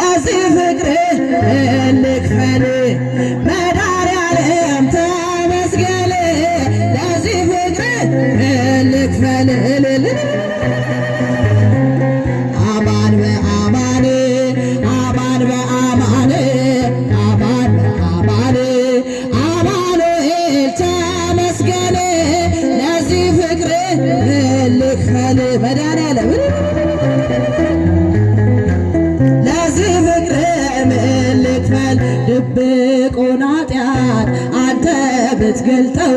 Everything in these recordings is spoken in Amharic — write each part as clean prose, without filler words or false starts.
ለዚህ ፍቅር ልክፈል መድኃኒዓለም ተመስገን ለዚህ ፍቅር ልክፈል አማን በአማን አማን በአማን አማን በአማን አማኑኤል ተመስገን ለዚህ ፍቅር ልክፈል መድኃኒዓለም ለዚህ ፍቅር ልክፈል ድብቁን ኃጢአት አንተ ብትገልጠው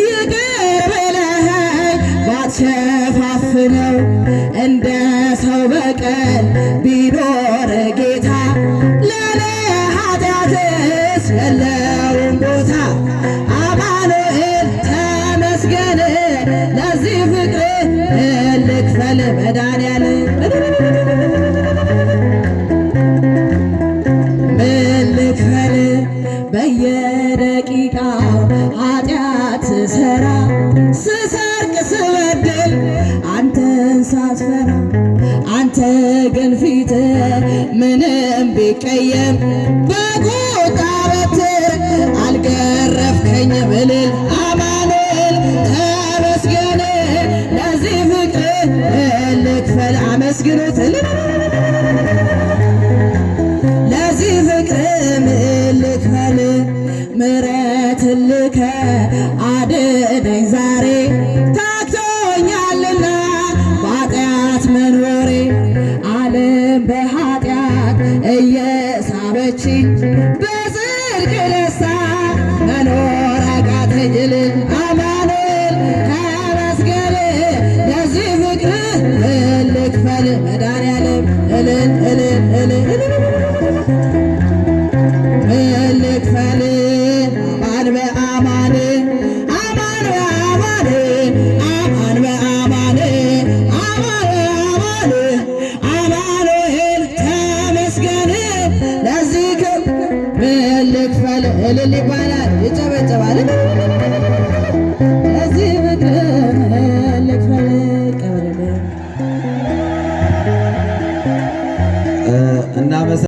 ይቅር ብለኸኝ ባትሸፋፍነው እንደ ሰው በቀል ቢኖር ጌታ ለኔ ኃጢአትስ የለውም ቦታ አማኑኤል ተመስገን ለዚህ ፍቅር ልክፈል መድኃኒዓለም ልክፈል በየደቂቃው ኃጢአት ስሰራ ስሰርቅ ስበድል አንተን ሳስፈራ አንተ ግን ፊት ምንም ቢቀየም በቁጣ በትር አልገረፍከኝም እልል አማኑኤል ተመስገን ለዚህ ፍቅር ልክፈል አመስግኑት ለዚህ ፍቅር ልክፈል ምሕረት ልከ አድነኝ ዛሬ ታክቶኛልና በኃጢአት መኖሬ ዓለም በኃጢአት እየሳበችኝ በጽድቅ ደስታ መኖር አቃተኝ እልል አማኑኤል ተመስገን ለዚህ ፍቅር ልክፈል መድኃኒዓለም እልል እልል እልል ልክፈል አማን በአማን አማን በአማን አማን በአማን አማን በአማን አማኑኤል ተመስገን ለዚህ ልክፈል እልል ይባላል ይጨበጨባል።